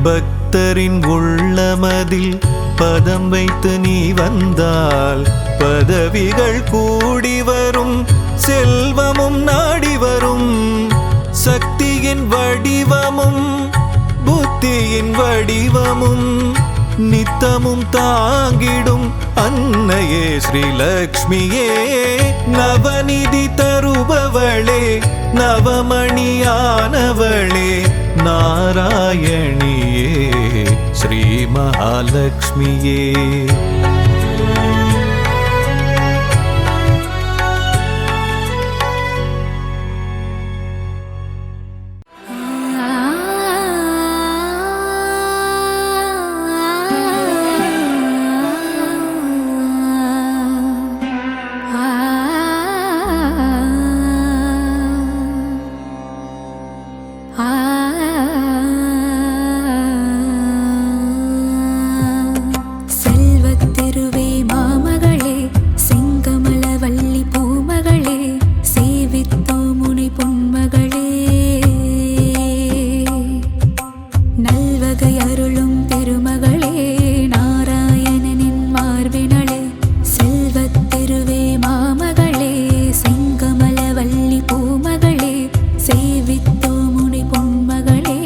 பக்தரின் உள்ளமதில் பதம் வைத்து நீ வந்தால் பதவிகள் கூடி வரும் செல்வமும் நாடி வரும் சக்தியின் வடிவமும் புத்தியின் வடிவமும் நித்தமும் தாங்கிடும் அன்னையே ஸ்ரீலக்ஷ்மியே நவநிதி தருபவளே நவமணியானவளே நாராயணியே ஸ்ரீ மகாலட்சுமியே வகை அருளும் திருமகளே நாராயணனின் மார்பினளே செல்வத் திருவே மாமகளே செங்கமலவல்லி பூமகளே சேவித்தோ முனி பொன்மகளே.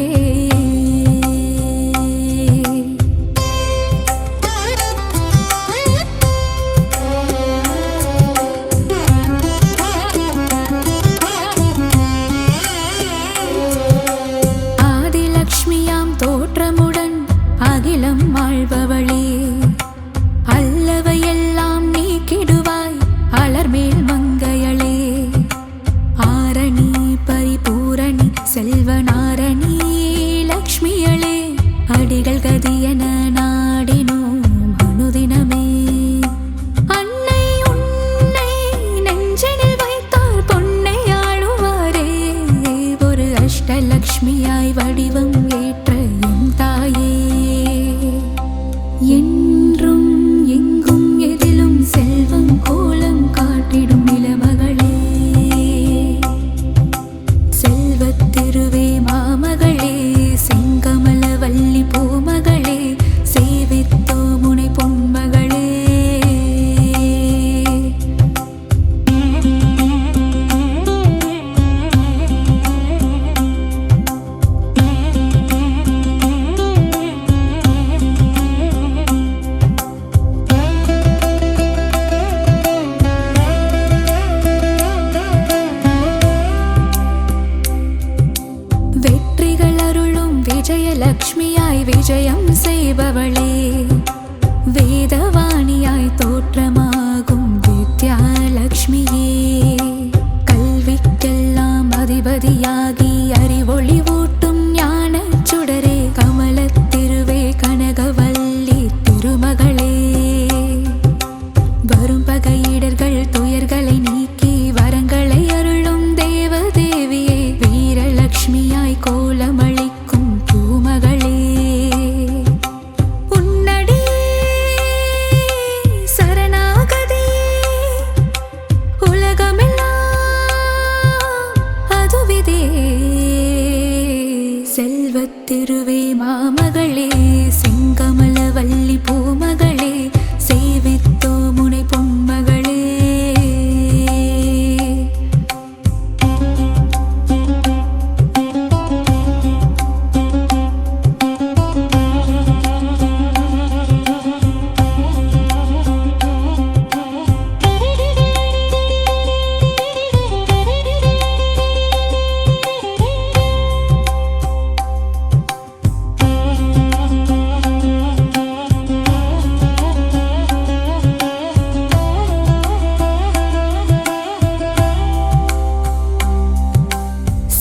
ஆதிலக்ஷ்மியாம் தோற்றமுடன் அகிலம் ஆள்பவளே அல்லவையெல்லாம் நீக்கிடுவாய் அலர்மேல் மங்கையளே. ஆரணி பரிபூரணி செல்வநாரணி லக்ஷ்மியளே அடிகள் கதியன நாடினோம் அனுதினமே. அன்னை உன்னை நெஞ்சினில் வைத்தால் பொன்னை ஆளுவாரே ஒரு அஷ்டலக்ஷ்மியாய் வடிவம் ஏற்ற என் தாயே. என்றும் எங்கும் எதிலும் செல்வம் கோலம் காட்டிடும் நிலமகளே செல்வத் திருவே மாமகளே செங்கமலவல்லி பூமகளே சேவித்தோ முனை பொன்மகளே. வெற்றிகள் அருளும் விஜயலக்ஷ்மியாய் விஜயம் செய்பவளே வேதவாணியாய் தோற்றமாகும் வித்யாலக்ஷ்மியே கல்விக்கெல்லாம் அதிபதியாகி அறிவொளி ஊட்டும் ஞானச் சுடரே கமலத் திருவே கனகவல்லி திருமகளே. வரும் பகையிடர்கள் துயர்களை நீக்கி வரங்களை அருளும் தேவதேவியே வீரலக்ஷ்மியாய் கோலமளிக்கும் பூமகளே. உன்னடி சரணாகதி உலகமெல்லாம் அதுவிதே செல்வத் திருவே மாமகளே செங்கமலவல்லி பூமகளே சேவித்தோ முனை பொன்மகளே.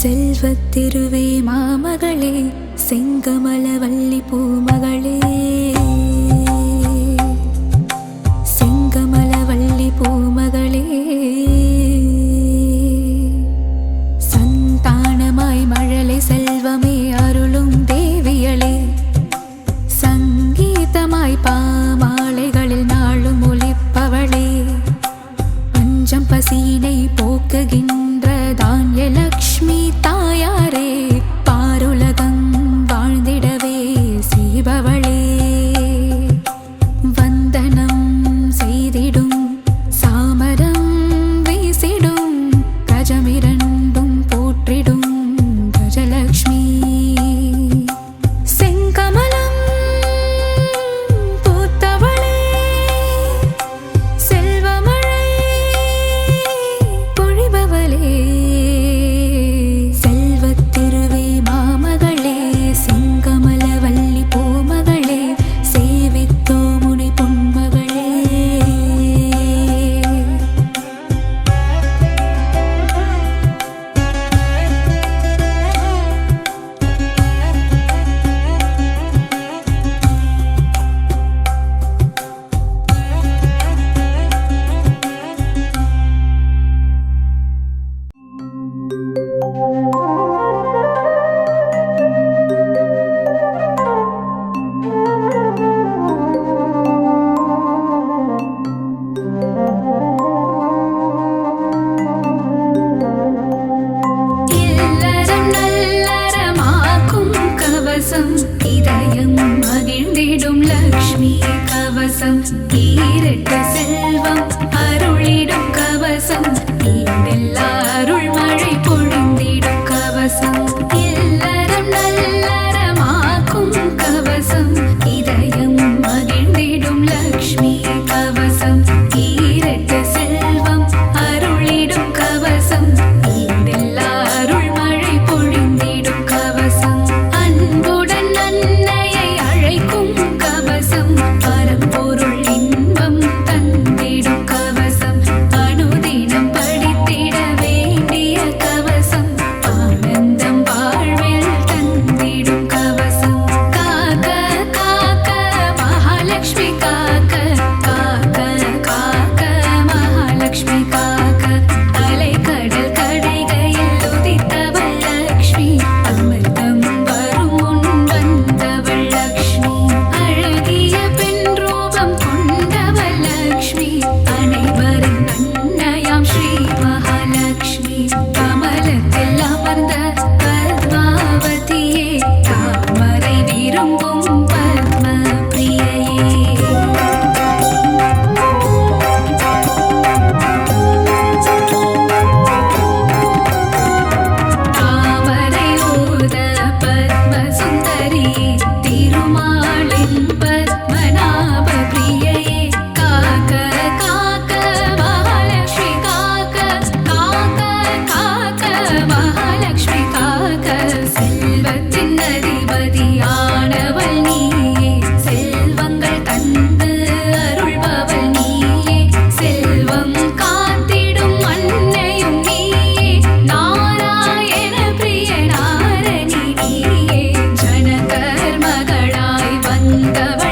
செல்வத் திருவே மாமகளே செங்கமலவல்லி பூமகளே செங்கமலவல்லி பூமகளே. சந்தானமாய் மழலை செல்வமே அருளும் தேவியளே சங்கீதமாய் பாமாலைகளில் நாளும் ஒலிப்பவளே பஞ்சம் பசீனை போக்குகின்ற தான்யலக்ஷ்மி தாயாரே பாருலகம் வாழ்ந்திடவே செய்பவளே வந்தனம் செய்திடும் சாமரம் வீசிடும் கஜமிரண்டும் போற்றிடும் கஜலக்ஷ்மி. செங்கமலம் பூத்தவளே செல்வமழை பொழிபவளே செல்வத் திருவே மாமகளே செங்கமலவல்லி பூமகளே இதயம் மகிழ்ந்திடும் லக்ஷ்மி கவசம் ஈரட்ட செல்வம் அருளிடும் கவசம் ஈடெல்லா அருள் மழை பொழிந்திடும் கவசம் இல்லறம் நல்லறமாக்கும் கவசம் இதயம் மகிழ்ந்திடும் லக்ஷ்மி கவசம் ஈரட்ட செல்வம் அருளிடும் கவசம் ஈடெல்லா அருள் மழை பொழிந்திடும் கவசம் அன்புடன் அன்னையை அழைக்கும் கவசம் பரம்பொருள் இன்பம் தந்திடும் கவசம் அனுதினம் படித்திட வேண்டிய கவசம் ஆனந்தம் வாழ்வில் தந்திடும் கவசம் காக்க காக்க மகாலட்சுமி காக்க காக்க காக்க மகாலட்சுமி காக்க அலைக்கடல் கடைகையில் உதித்தவள் லக்ஷ்மி அமிர்தம் வரும் முன் வந்தவள் லக்ஷ்மி அழகிய பெண் ரூபம் கொண்டவள் லக்ஷ்மி அனைவரின் அன்னையாம் ஸ்ரீ மகாலட்சுமி கமலத்தில் அமர்ந்த பத்மாவதியே தாமரை விரும்பும் பத்ம பிரியையே தாமரை ஓத பத்ம சுந்தரியே திருமாலின் பத்மநாப பிரியையே காக்க காக்க மகாலட்சுமி காக்க காக்க காக்க மகாலட்சுமி காக்க செல்வத்தின் அதிபதியானவள் நீயே செல்வங்கள் தந்து அருள்பவள் நீயே செல்வம் காத்திடும் அன்னையும் நீயே நாராயண பிரிய நாரணி நீயே ஜனகர் மகளாய் வந்தவள்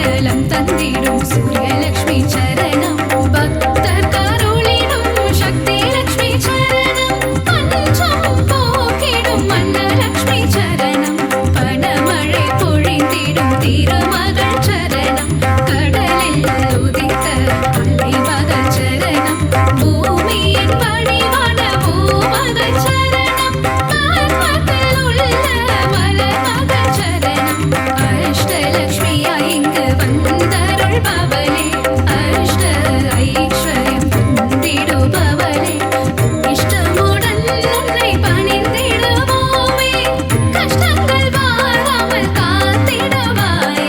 நலம் தந்திடும் சூரியலக்ஷ்மி சரணம் பக்தர் கருளிடும் சக்தி லக்ஷ்மி சரணம் பஞ்சம் போக்கிடும் அன்னலக்ஷ்மி சரணம் பணமழை பொழிந்திடும் திருமகள் சரணம் கடலில் உதித்த அலைமகள் சரணம் பூமியின் வடிவான பூமகள் சரணம் பத்மத்தில் உள்ள மலர்மகள் சரணம் அஷ்டலக்ஷ்மியாய் இங்கு வந்தருள்பவளே அஷ்ட ஐஸ்வர்யம் தந்திடுபவளே இஷ்டமுடன் உன்னை பணிந்திடுவோமே கஷ்டங்கள் வாராமல் காத்திடுவாயே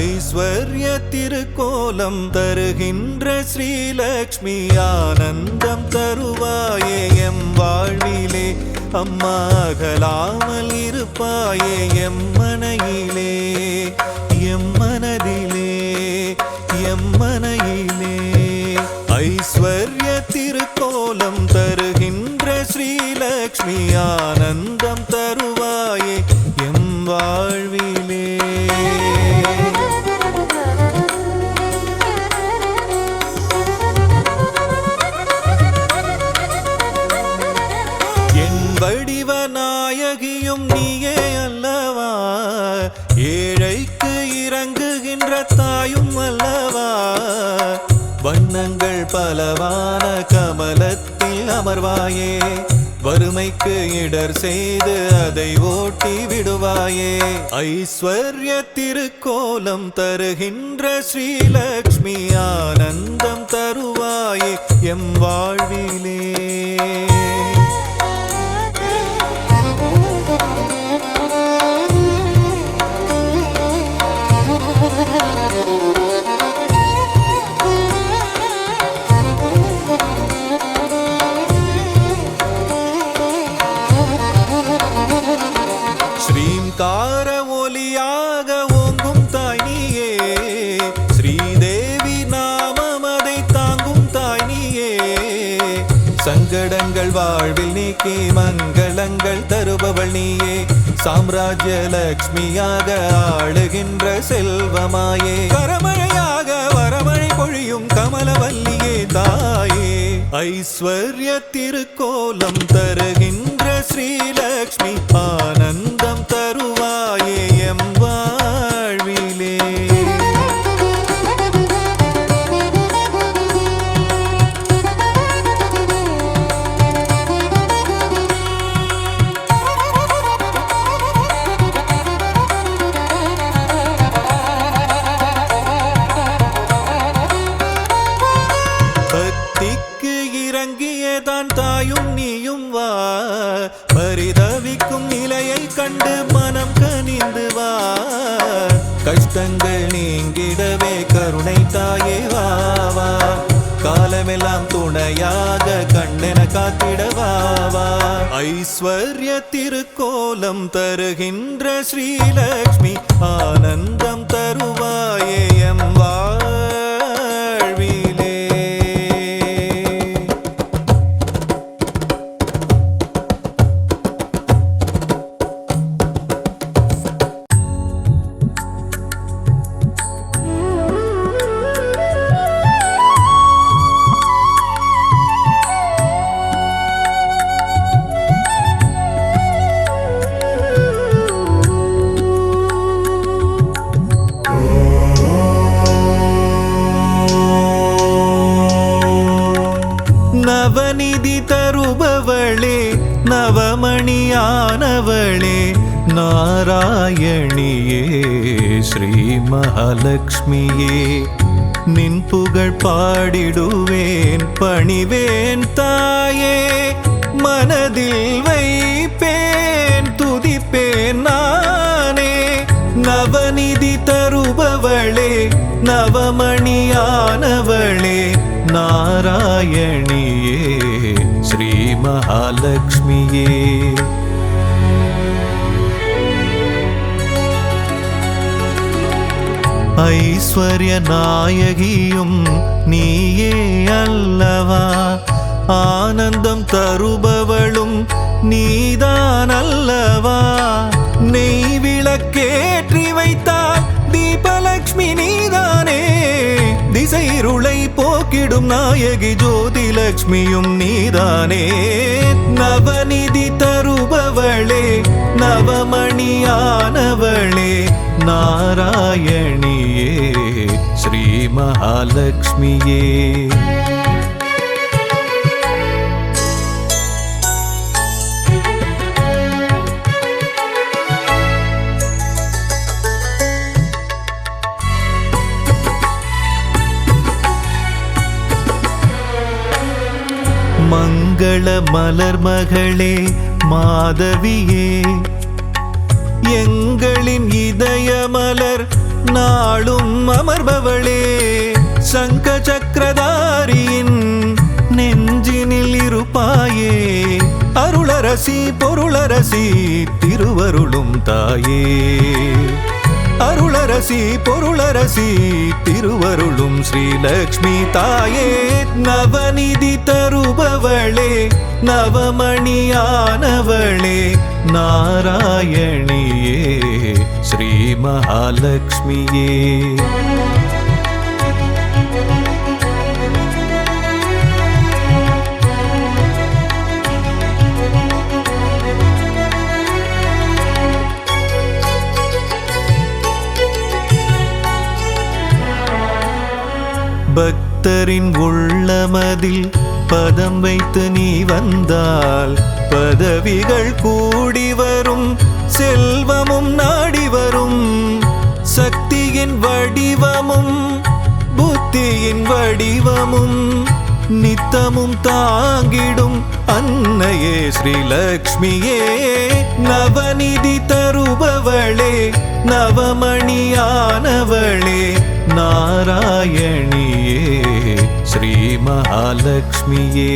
ஐஸ்வர்ய திருக்கோலம் தருகின்ற ஸ்ரீலக்ஷ்மி ஆனந்தம் தருவாயே எம் வாழ்விலே அம்மா அகலாமல் இருப்பாயே எம் மனையிலே எம் மனதிலே எம் மனையிலே ஐஸ்வர்ய திருக்கோலம் தருகின்ற ஸ்ரீலக்ஷ்மி ஆனந்தம் தருவாயே எம் வாழ்விலே என் வடிவநாயகியும் நீயே அல்லவா ஏழைக்கு இறங்குகின்ற தாயும் அல்லவா வண்ணங்கள் பலவான கமலத்தில் அமர்வாயே வறுமைக்கு இடர் செய்து அதை ஓட்டி விடுவாயே ஐஸ்வர்ய திருக்கோலம் தருகின்ற ஸ்ரீலக்ஷ்மி ஆனந்தம் தருவாயே எம் வாழ்விலே ஸ்ரீங்கார ஒலியாக ஓங்கும் தாய் நீயே ஸ்ரீதேவி நாமம் அதை தாங்கும் தாய் நீயே சங்கடங்கள் வாழ்வில் நீக்கி மங்களங்கள் தருபவள் நீயே சாம்ராஜ்ய லக்ஷ்மியாக ஆளுகின்ற செல்வமாயே கரமழையாக வரமழை பொழியும் கமலவல்லியே தாயே ஐஸ்வர்ய திருக்கோலம் தருகின்ற ஸ்ரீலக்ஷ்மி ஆனந்தம் தருவாயே எம் வாழ்விலே பக்திக்கு இறங்கியதான் தாயும் நீயும் வா பரிதவிக்கும் நிலையை கண்டு மனம் கனிந்து வா கஷ்டங்கள் நீங்கிடவே கருணை தாயே வா வா காலமெல்லாம் துணையாக கண்ணென காத்திடவா வா ஐஸ்வர்ய திருக்கோலம் தருகின்ற ஸ்ரீலக்ஷ்மி ஆனந்தம் தருவாயே எம் வாழ்விலே நவநிதி தருபவளே நவமணியானவளே நாராயணியே ஸ்ரீ மகாலட்சுமியே நின் புகழ் பாடிடுவேன் பணிவேன் தாயே மனதில் வைப்பேன் துதிப்பேன் நாராயணியே ஸ்ரீ மகாலட்சுமியே. ஐஸ்வர்ய நாயகியும் நீயே அல்லவா, ஆனந்தம் தருபவளும் நீதான் அல்லவா. நெய் விளக்கேற்றி வைத்தால் தீபலக்ஷ்மி நீதானே, திசைருளை போக்கிடும் நாயகி ஜோதி லக்ஷ்மியும் நீதானே. நவநிதி தருபவளே நவமணியானவளே நாராயணியே ஸ்ரீ மகாலட்சுமியே. மங்கள மலர் மகளே மாதவியே, எங்களின் இதய மலர் நாளும் அமர்பவளே. சங்க சக்கரதாரியின் நெஞ்சினில் இருப்பாயே, அருளரசி பொருளரசி திருவருளும் தாயே. அருளரசி பொருளரசி திருவருளும் ஸ்ரீலக்ஷ்மி தாயே. நவநிதி தருபவளே நவமணியானவளே நாராயணியே ஸ்ரீ மகாலட்சுமியே. பக்தரின் உள்ளமதில் பதம் வைத்து நீ வந்தால் பதவிகள் கூடி வரும், செல்வமும் நாடி வரும். சக்தியின் வடிவமும் புத்தியின் வடிவமும் நித்தமும் தாங்கிடும் அன்னையே ஸ்ரீலக்ஷ்மியே. நவநிதி தருபவளே நவமணியானவளே நாராயணியே ஸ்ரீ மகாலட்சுமியே.